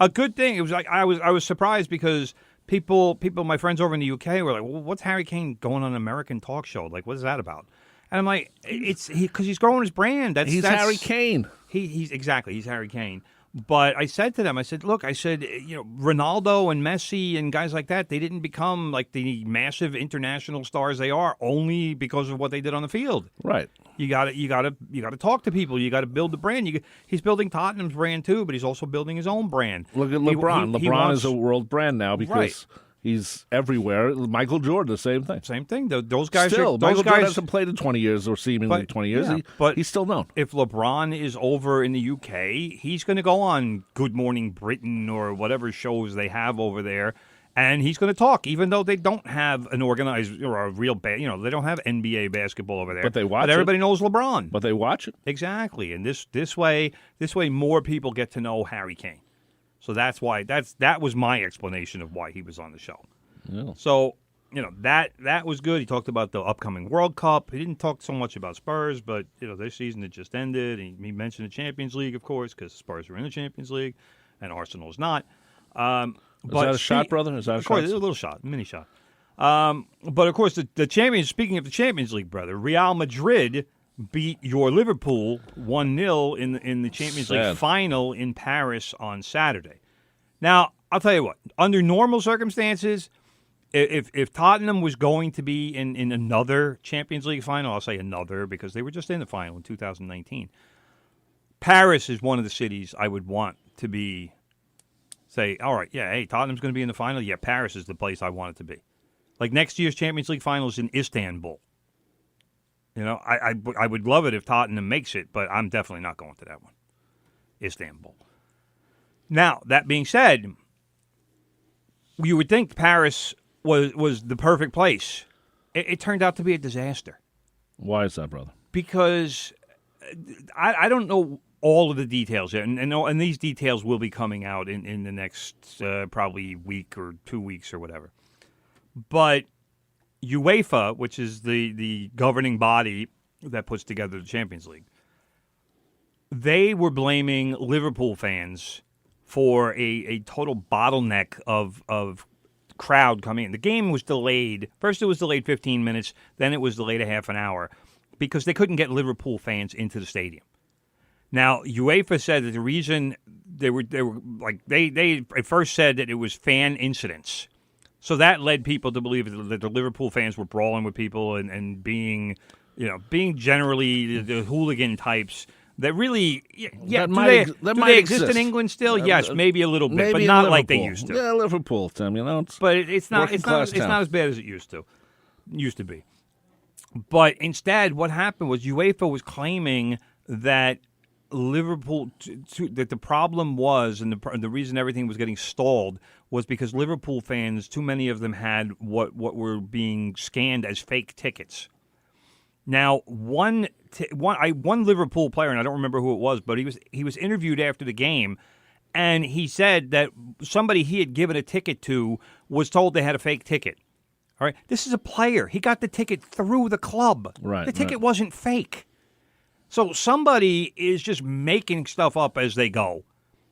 good thing. It was like I was surprised because people, my friends over in the UK were like, well, "What's Harry Kane going on an American talk show? Like, what is that about?" And I'm like, it's because he's growing his brand. That's Harry Kane. He's Harry Kane. But I said to them, look, Ronaldo and Messi and guys like that, they didn't become like the massive international stars they are only because of what they did on the field. Right. You got to talk to people. You got to build the brand. He's building Tottenham's brand too, but he's also building his own brand. Look at LeBron. LeBron is a world brand now because he's everywhere. Michael Jordan, the same thing. Same thing. Those guys Michael Jordan hasn't played in 20 years or seemingly 20 years. Yeah, but he's still known. If LeBron is over in the UK, he's going to go on Good Morning Britain or whatever shows they have over there, and he's going to talk, even though they don't have an organized or a real they don't have NBA basketball over there. But they watch it. But everybody knows LeBron. But they watch it. Exactly. And this way more people get to know Harry Kane. So that's why that was my explanation of why he was on the show. Yeah. So, that was good. He talked about the upcoming World Cup. He didn't talk so much about Spurs, but their season had just ended. And he mentioned the Champions League, of course, because Spurs are in the Champions League and Arsenal is not. Is that a shot, brother? Is that a shot? A little shot, mini shot. But of course, speaking of the Champions League, brother, Real Madrid beat your Liverpool 1-0 in the Champions League final in Paris on Saturday. Now, I'll tell you what, under normal circumstances, if Tottenham was going to be in another Champions League final, I'll say another because they were just in the final in 2019, Paris is one of the cities I would want to say, all right, yeah, hey, Tottenham's going to be in the final. Yeah, Paris is the place I want it to be. Like next year's Champions League final is in Istanbul. I would love it if Tottenham makes it, but I'm definitely not going to that one. Istanbul. Now, that being said, you would think Paris was the perfect place. It turned out to be a disaster. Why is that, brother? Because I don't know all of the details yet, and these details will be coming out in the next probably week or 2 weeks or whatever. But UEFA, which is the governing body that puts together the Champions League, they were blaming Liverpool fans for a total bottleneck of crowd coming in. The game was delayed. First it was delayed 15 minutes, then it was delayed a half an hour because they couldn't get Liverpool fans into the stadium. Now, UEFA said that the reason they at first said that it was fan incidents. So that led people to believe that the Liverpool fans were brawling with people and being generally the hooligan types that really, do they exist in England still? Yes, maybe a little bit, but not like they used to. Yeah, Liverpool, Tim. But it's not as bad as it used to be. But instead, what happened was UEFA was claiming that Liverpool that the problem was, and the reason everything was getting stalled was because Liverpool fans, too many of them had what were being scanned as fake tickets. Now, one Liverpool player, and I don't remember who it was, but he was interviewed after the game, and he said that somebody he had given a ticket to was told they had a fake ticket. All right, this is a player. He got the ticket through the club. Right. The ticket wasn't fake. So somebody is just making stuff up as they go,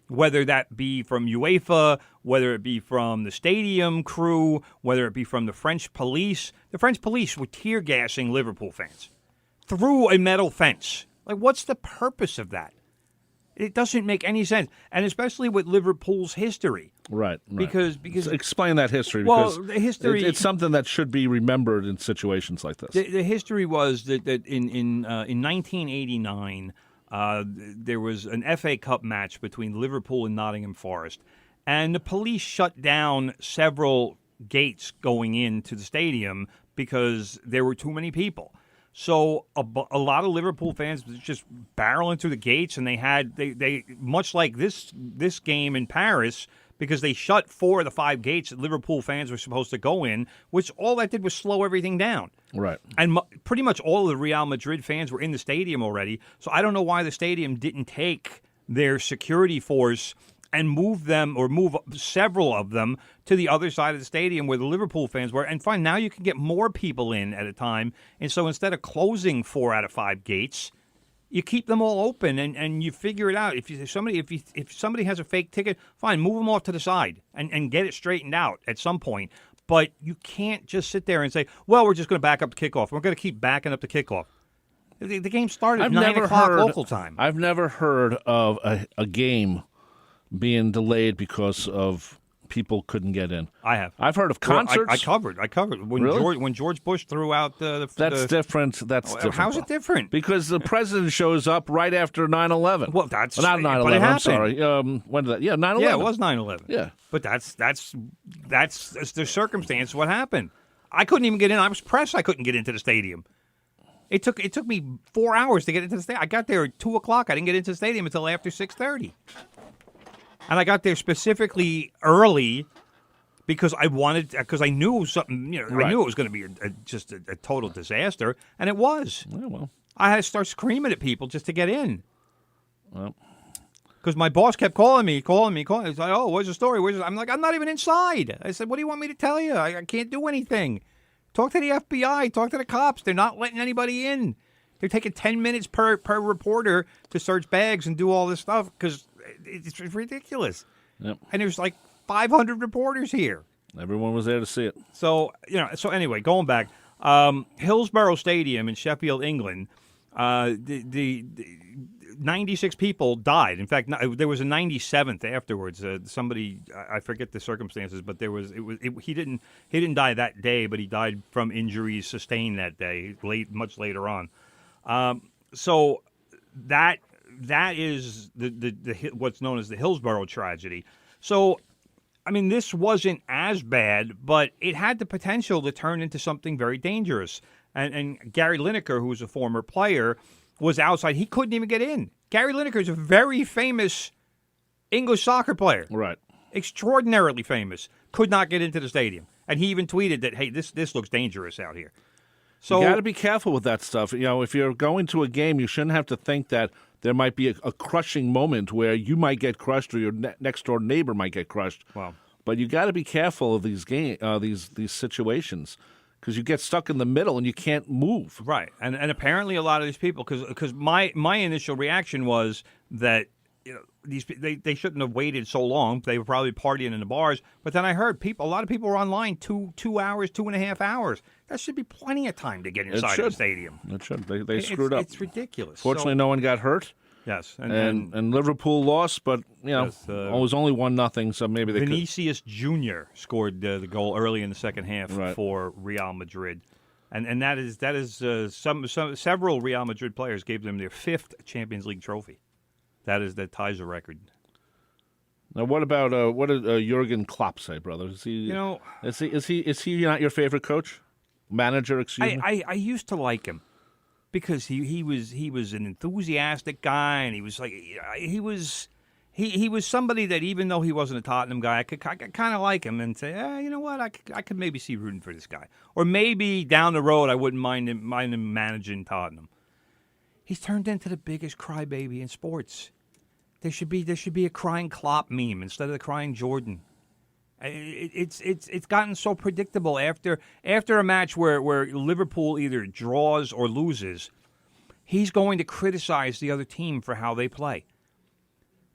whether that be from UEFA, whether it be from the stadium crew, whether it be from the French police. The French police were tear gassing Liverpool fans through a metal fence. Like, what's the purpose of that? It doesn't make any sense, and especially with Liverpool's history. Right. Because so explain that history. Well, because the history it's something that should be remembered in situations like this. The history was that in 1989 there was an FA Cup match between Liverpool and Nottingham Forest, and the police shut down several gates going into the stadium because there were too many people. So a lot of Liverpool fans was just barreling through the gates, and they much like this game in Paris, because they shut 4 of the 5 gates that Liverpool fans were supposed to go in, which all that did was slow everything down. Right. And pretty much all of the Real Madrid fans were in the stadium already, so I don't know why the stadium didn't take their security force and move several of them to the other side of the stadium where the Liverpool fans were. And fine, now you can get more people in at a time. And so instead of closing 4 out of 5 gates, you keep them all open and you figure it out. If somebody has a fake ticket, fine, move them off to the side and get it straightened out at some point. But you can't just sit there and say, well, we're just going to back up the kickoff. We're going to keep backing up the kickoff. The game started at 9 o'clock local time. I've never heard of a game being delayed because of people couldn't get in. I have. I've heard of concerts. I covered. When really? when George Bush threw out the That's different. That's different. How's it different? Because the president shows up right after 9/11. Well, that's not 9/11. I'm sorry. When did that? Yeah, 9/11. Yeah, it was 9/11. Yeah, but that's the circumstance. What happened? I couldn't even get in. I was pressed. I couldn't get into the stadium. It took me 4 hours to get into the stadium. I got there at 2 o'clock. I didn't get into the stadium until after 6:30. And I got there specifically early because I knew something. Right. I knew it was going to be just a total disaster, and it was. Yeah, well, I had to start screaming at people just to get in. Well, because my boss kept calling me. He's like, "Oh, where's the story? I'm like, I'm not even inside. I said, "What do you want me to tell you? I can't do anything. Talk to the FBI. Talk to the cops. They're not letting anybody in. They're taking 10 minutes per reporter to search bags and do all this stuff because." It's ridiculous. Yep. And there's like 500 reporters here. Everyone was there to see it. So, so anyway, going back, Hillsborough Stadium in Sheffield, England, the 96 people died. In fact, there was a 97th afterwards. Somebody, I forget the circumstances, but he didn't die that day, but he died from injuries sustained that day, much later on. So that is the what's known as the Hillsborough tragedy. So, I mean, this wasn't as bad, but it had the potential to turn into something very dangerous. And Gary Lineker, who was a former player, was outside. He couldn't even get in. Gary Lineker is a very famous English soccer player. Right. Extraordinarily famous. Could not get into the stadium. And he even tweeted that, hey, this looks dangerous out here. So you got to be careful with that stuff. If you're going to a game, you shouldn't have to think that there might be a crushing moment where you might get crushed or your next door neighbor might get crushed. Wow. But you got to be careful of these these situations because you get stuck in the middle and you can't move. Right. And apparently a lot of these people, because my initial reaction was that they shouldn't have waited so long. They were probably partying in the bars. But then I heard a lot of people were online 2 hours, 2.5 hours. That should be plenty of time to get inside the stadium. It should. They screwed up. It's ridiculous. Fortunately, no one got hurt. Yes. And Liverpool lost, but it was only 1-0, so maybe they Vinicius Jr. scored the goal early in the second half for Real Madrid. And that is several Real Madrid players gave them their 5th Champions League trophy. That ties a record. Now, what did Jurgen Klopp say, brother? Is he is he not your favorite coach, manager? Excuse me. I used to like him because he was an enthusiastic guy, and he was somebody that even though he wasn't a Tottenham guy, I could kind of like him and say, you know what, I could maybe see rooting for this guy, or maybe down the road I wouldn't mind him managing Tottenham. He's turned into the biggest crybaby in sports. There should be a crying Klopp meme instead of the crying Jordan. It's gotten so predictable after a match where Liverpool either draws or loses. he's going to criticize the other team for how they play.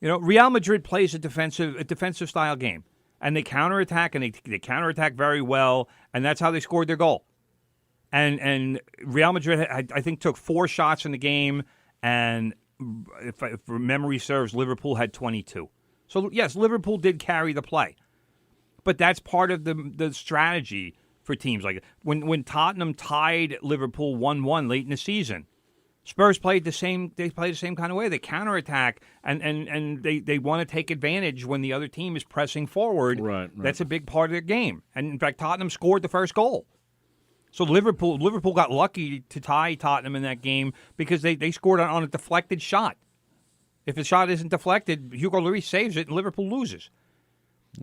You know, Real Madrid plays a defensive style game, and they counterattack, and they counterattack very well, and that's how they scored their goal. And Real Madrid, I think, took 4 shots in the game, and if memory serves, Liverpool had 22. So, yes, Liverpool did carry the play. But that's part of the strategy for teams like when Tottenham tied Liverpool 1-1 late in the season. Spurs played the same. They played the same kind of way. They counterattack and they want to take advantage when the other team is pressing forward. Right. That's a big part of their game. And in fact, Tottenham scored the first goal. So Liverpool got lucky to tie Tottenham in that game because they scored on a deflected shot. If the shot isn't deflected, Hugo Lloris saves it and Liverpool loses.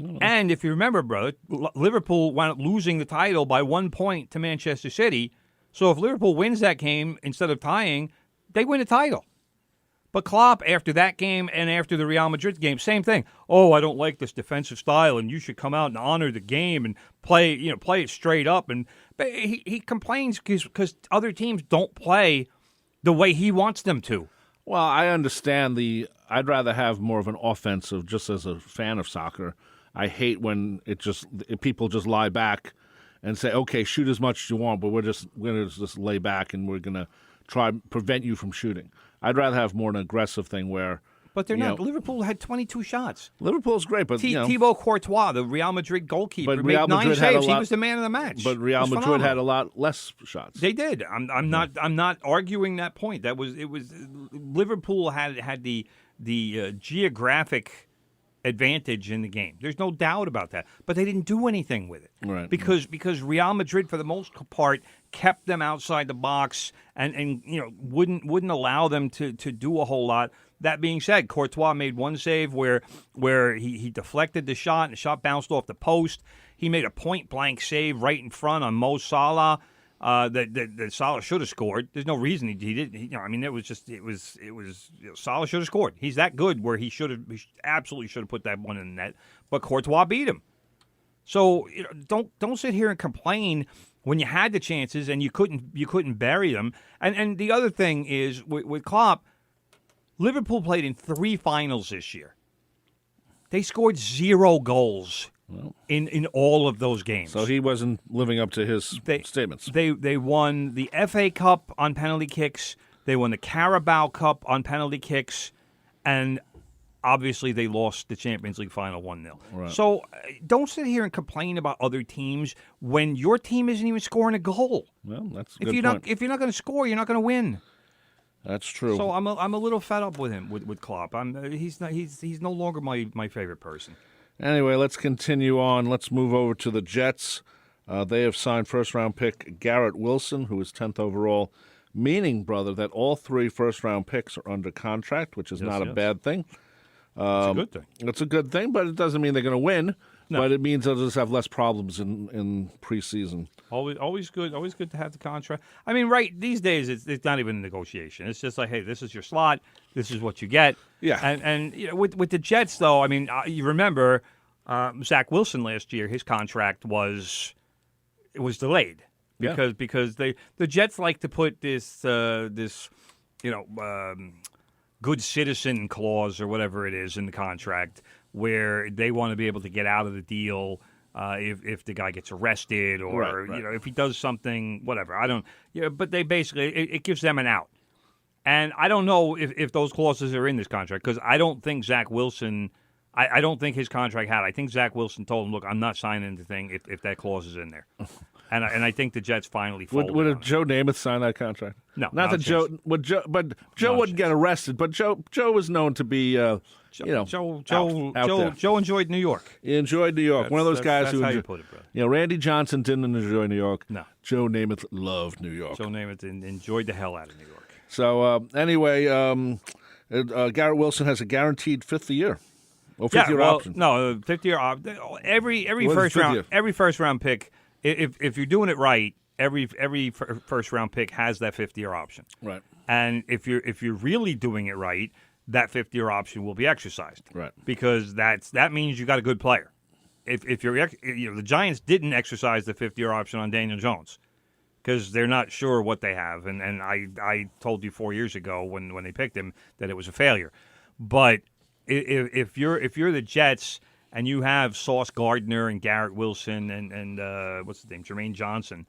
Oh. And if you remember, brother, Liverpool wound up losing the title by 1 point to Manchester City. So if Liverpool wins that game instead of tying, they win the title. But Klopp, after that game and after the Real Madrid game, same thing. Oh, I don't like this defensive style, and you should come out and honor the game and play it straight up. And but he complains because other teams don't play the way he wants them to. Well, I understand I'd rather have more of an offensive, just as a fan of soccer. I hate when people just lie back and say, okay, shoot as much as you want, but we're going to just lay back and we're going to try and prevent you from shooting. I'd rather have more an aggressive thing where... But they're not. Liverpool had 22 shots. Liverpool's great, but... Thibaut Courtois, the Real Madrid goalkeeper, but made Real 9 Madrid saves. had He was the man of the match. But Real Madrid phenomenal. had a lot less shots. They did. I'm not arguing that point. It was Liverpool had the geographic advantage in the game. There's no doubt about that. But they didn't do anything with it. Right. Because Real Madrid, for the most part, kept them outside the box and wouldn't allow them to do a whole lot. That being said, Courtois made one save where he deflected the shot and the shot bounced off the post. He made a point-blank save right in front on Mo Salah that Salah should have scored. There's no reason he didn't. Salah should have scored. He's that good where he absolutely should have put that one in the net. But Courtois beat him. So don't sit here and complain when you had the chances and you couldn't bury them. And the other thing is with Klopp, Liverpool played in 3 finals this year. They scored 0 goals in all of those games. So he wasn't living up to his statements. They won the FA Cup on penalty kicks. They won the Carabao Cup on penalty kicks. And obviously they lost the Champions League final 1-0. Right. So don't sit here and complain about other teams when your team isn't even scoring a goal. Well, that's a if good you're point. If you're not going to score, you're not going to win. That's true. So I'm a little fed up with him with Klopp. He's no longer my favorite person. Anyway, let's continue on. Let's move over to the Jets. They have signed first-round pick Garrett Wilson, who is 10th overall, meaning, brother, that all 3 first-round picks are under contract, which is not a bad thing. It's a good thing. It's a good thing, but it doesn't mean they're going to win. No. But it means they'll just have less problems in preseason. Always good to have the contract. I mean, right, these days it's not even a negotiation. It's just like, hey, this is your slot. This is what you get. Yeah. And with the Jets, though, I mean, you remember Zach Wilson last year, his contract was delayed because the Jets like to put this good citizen clause or whatever it is in the contract where they want to be able to get out of the deal if the guy gets arrested or right. if he does something, whatever. I don't. But they basically it gives them an out. And I don't know if those clauses are in this contract because I don't think Zach Wilson. I don't think his contract had. I think Zach Wilson told him, "Look, I'm not signing the thing if that clause is in there." And I think the Jets finally folded. Would Joe Namath sign that contract? No, not that Joe. But Joe wouldn't get arrested. But Joe was known to be, Joe enjoyed New York. He enjoyed New York. One of those guys who how enjoyed. You put it, bro. Randy Johnson didn't enjoy New York. No, Joe Namath loved New York. Joe Namath enjoyed the hell out of New York. So anyway, Garrett Wilson has a guaranteed 5th year. Or 5th year option. No, 5th year option. Every first round pick. If you're doing it right, every first round pick has that 5th year option. Right. And if you're really doing it right, that 5th year option will be exercised. Right. Because that means you got a good player. If you're the Giants didn't exercise the 5th year option on Daniel Jones because they're not sure what they have. And I told you 4 years ago when they picked him that it was a failure. But if you're the Jets and you have Sauce Gardner and Garrett Wilson and what's his name, Jermaine Johnson,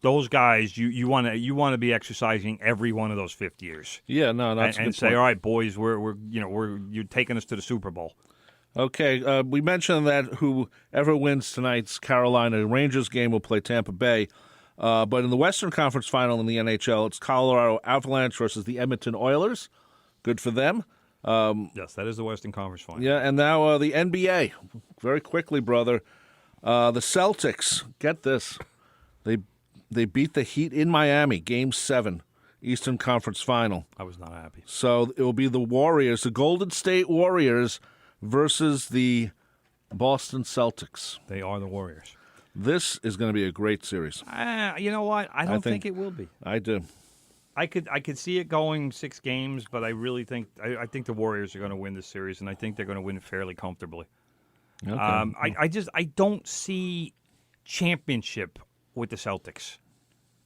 those guys you want to be exercising every one of those 5th years. Yeah, no, that's and say, all right, boys, you're taking us to the Super Bowl. Okay, we mentioned that whoever wins tonight's Carolina Rangers game will play Tampa Bay. But in the Western Conference Final in the NHL, it's Colorado Avalanche versus the Edmonton Oilers. Good for them. Yes, that is the Western Conference Final. Yeah, and now the NBA. Very quickly, brother. The Celtics, get this. They beat the Heat in Miami, Game 7, Eastern Conference Final. I was not happy. So it will be the Warriors, the Golden State Warriors, versus the Boston Celtics. They are the Warriors. This is going to be a great series. You know what? I don't think it will be. I do. I could see it going 6 games, but I really think I think the Warriors are going to win this series, and I think they're going to win it fairly comfortably. Okay. I don't see championship with the Celtics.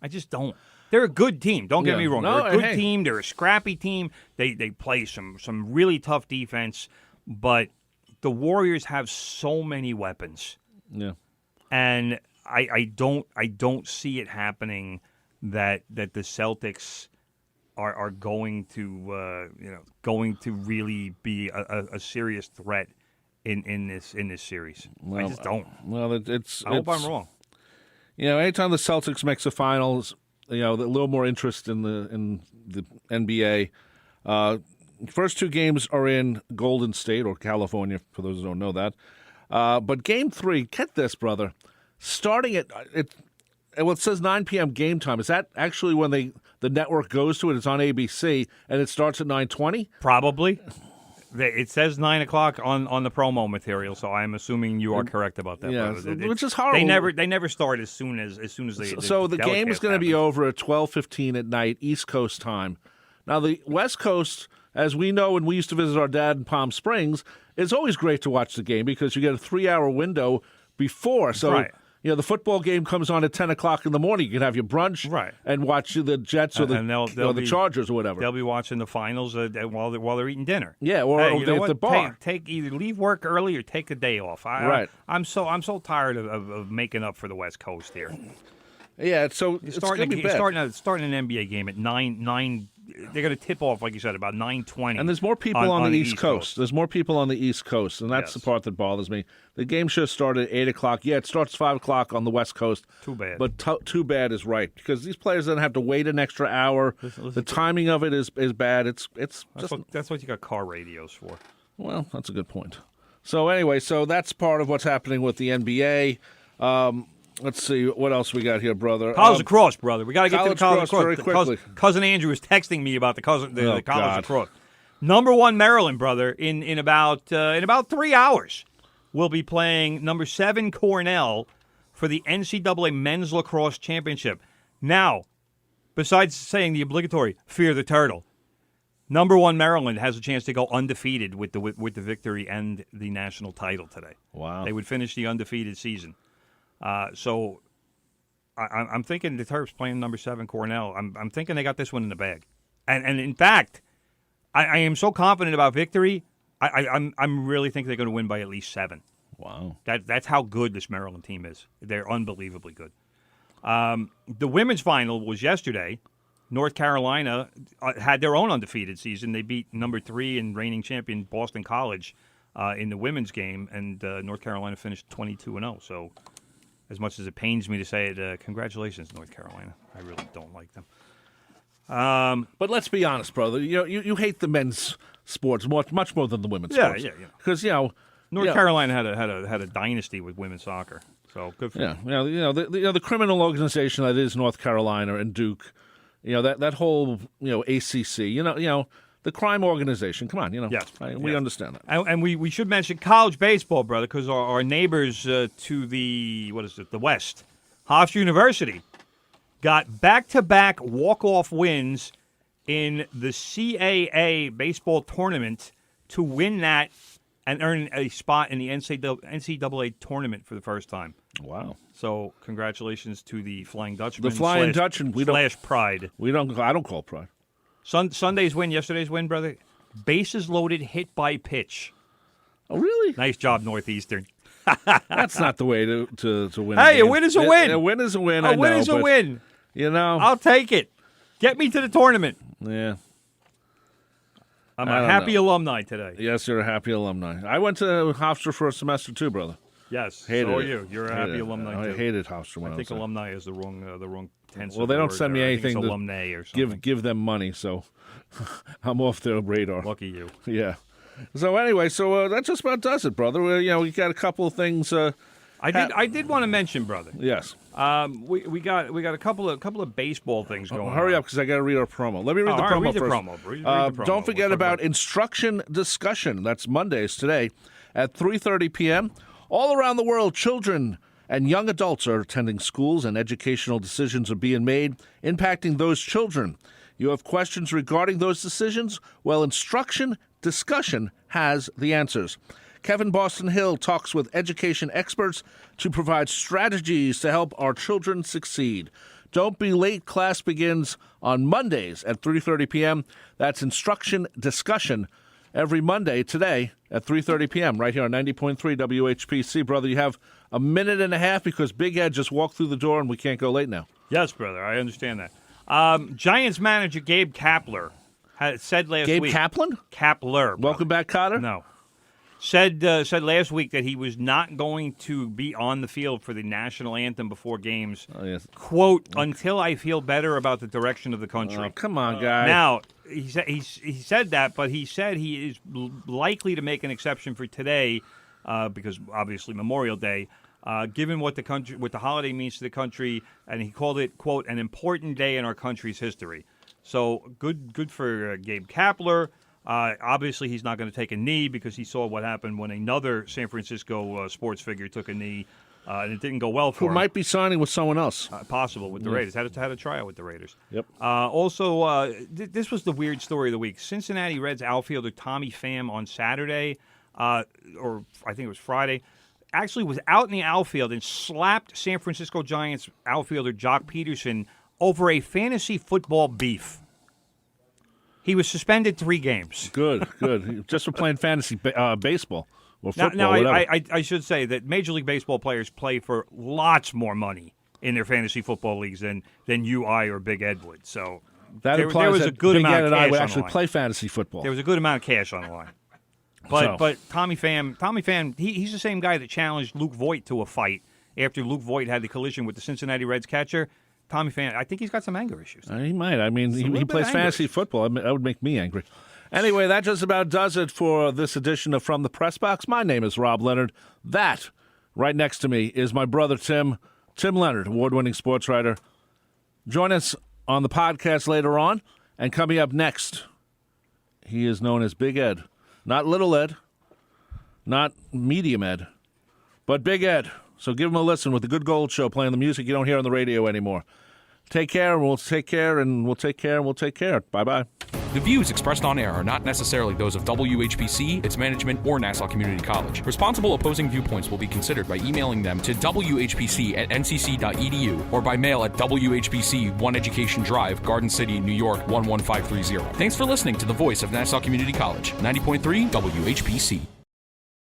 I just don't. They're a good team. Don't get me wrong. They're a good team. They're a scrappy team. They play some really tough defense, but the Warriors have so many weapons. Yeah. And I don't see it happening that the Celtics are going to really be a serious threat in this series. Well, I just don't. Well, I hope I'm wrong. Anytime the Celtics makes the finals, a little more interest in the NBA. First 2 games are in Golden State or California, for those who don't know that. But Game 3, get this, brother. Starting at it says 9 p.m. game time. Is that actually when the network goes to it? It's on ABC and it starts at 9:20. Probably. It says 9 o'clock on the promo material, so I'm assuming you are correct about that. Yeah, which is horrible. They never start as soon as they. So the game is going to be over at 12:15 at night, East Coast time. Now the West Coast, as we know, when we used to visit our dad in Palm Springs, it's always great to watch the game because you get a 3-hour window before. So. Right. The football game comes on at 10 o'clock in the morning. You can have your brunch and watch the Jets or the Chargers or whatever. They'll be watching the finals while they're eating dinner. Yeah, or at the bar. Take either leave work early or take the day off. I'm so tired of making up for the West Coast here. Yeah, so it's going to be bad. Starting an NBA game at 9. They're going to tip off, like you said, about 9:20. And there's more people on the East Coast. There's more people on the East Coast, and that's the part that bothers me. The game should start at 8 o'clock. Yeah, it starts 5 o'clock on the West Coast. Too bad. But too bad is right, because these players then have to wait an extra hour. The timing of it is bad. That's what you got car radios for. Well, that's a good point. So anyway, that's part of what's happening with the NBA. Let's see what else we got here, brother. College lacrosse, brother. We got to get to the college very lacrosse. quickly. Cousin Andrew was texting me about the college God. lacrosse. Number 1 Maryland, brother. In about 3 hours, will be playing number 7 Cornell for the NCAA Men's Lacrosse Championship. Now, besides saying the obligatory "Fear the Turtle," number 1 Maryland has a chance to go undefeated with the victory and the national title today. Wow! They would finish the undefeated season. So I'm thinking the Terps playing number 7 Cornell. I'm thinking they got this one in the bag. And in fact, I am so confident about victory. I'm really thinking they're going to win by at least 7. Wow. That's how good this Maryland team is. They're unbelievably good. The women's final was yesterday. North Carolina had their own undefeated season. They beat number 3 and reigning champion Boston College in the women's game, and North Carolina finished 22-0. So, as much as it pains me to say it, congratulations, North Carolina. I really don't like them. But let's be honest, brother. You hate the men's sports much more than the women's sports. Yeah. Because North Carolina had a dynasty with women's soccer. So good for them. Yeah. The criminal organization that is North Carolina and Duke. That whole ACC. The crime organization. Come on, Yes. We understand that. And we should mention college baseball, brother, because our neighbors to the west, Hofstra University, got back-to-back walk-off wins in the CAA baseball tournament to win that and earn a spot in the NCAA tournament for the first time. Wow. So congratulations to the Flying Dutchman. The Flying Dutchman. Pride. I don't call Pride. Sunday's win, yesterday's win, brother. Bases loaded, hit by pitch. Oh, really? Nice job, Northeastern. That's not the way to win. Hey, a win is a win. A win is a win. A win is a win. You know, I'll take it. Get me to the tournament. Yeah. I'm a happy alumni today. Yes, you're a happy alumni. I went to Hofstra for a semester too, brother. Yes, hated so are it. you. You're a happy alumni too. I hated Hofstra when I think alumni is the wrong tense. Well, they don't send me anything to alumni or something. give them money, so I'm off their radar. Lucky you. Yeah. So anyway, that just about does it, brother. We got a couple of things. I did want to mention, brother. Yes. We got a couple of baseball things going. Hurry up, because I got to read our promo. Let me read the promo read first. Read the promo. Don't forget about Instruction Discussion. That's Mondays today at 3:30 p.m. All around the world, children and young adults are attending schools, and educational decisions are being made, impacting those children. You have questions regarding those decisions? Well, Instruction Discussion has the answers. Kevin Boston Hill talks with education experts to provide strategies to help our children succeed. Don't be late. Class begins on Mondays at 3:30 p.m. That's Instruction Discussion every Monday today at 3:30 p.m. right here on 90.3 WHPC. Brother, you have a minute and a half because Big Ed just walked through the door and we can't go late now. Yes, brother, I understand that. Giants manager Gabe Kapler said last week. Gabe Kaplan? Kapler. Welcome back, Cotter. No. Said last week that he was not going to be on the field for the national anthem before games. Oh, yes. Quote, until I feel better about the direction of the country. Oh, come on, guy. Now, he said that, but he said he is likely to make an exception for today because obviously Memorial Day, given what the holiday means to the country, and he called it, quote, an important day in our country's history. So good for Gabe Kapler. Obviously, he's not going to take a knee because he saw what happened when another San Francisco sports figure took a knee, and it didn't go well for him. Who might be signing with someone else. Possible with the Raiders. Had a tryout with the Raiders. Yep. Also, this was the weird story of the week. Cincinnati Reds outfielder Tommy Pham on Saturday, or I think it was Friday, actually was out in the outfield and slapped San Francisco Giants outfielder Jock Peterson over a fantasy football beef. He was suspended 3 games. Good. Just for playing fantasy baseball or football. Now whatever. I should say that Major League Baseball players play for lots more money in their fantasy football leagues than you, I, or Big Ed would. So that implies there was a good Big amount Ed of and cash I would on actually the line. play fantasy football. There was a good amount of cash on the line. But Tommy Pham, he's the same guy that challenged Luke Voigt to a fight after Luke Voigt had the collision with the Cincinnati Reds catcher. Tommy Pham, I think he's got some anger issues. He might. I mean, he plays fantasy football. That would make me angry. Anyway, that just about does it for this edition of From the Press Box. My name is Rob Leonard. That, right next to me, is my brother Tim Leonard, award-winning sports writer. Join us on the podcast later on. And coming up next, he is known as Big Ed. Not Little Ed, not Medium Ed, but Big Ed. So give him a listen with the Good Gold Show playing the music you don't hear on the radio anymore. Take care, and we'll take care, and we'll take care, and we'll take care. Bye-bye. The views expressed on air are not necessarily those of WHPC, its management, or Nassau Community College. Responsible opposing viewpoints will be considered by emailing them to whpc@ncc.edu or by mail at WHPC 1 Education Drive, Garden City, New York 11530. Thanks for listening to the voice of Nassau Community College, 90.3 WHPC.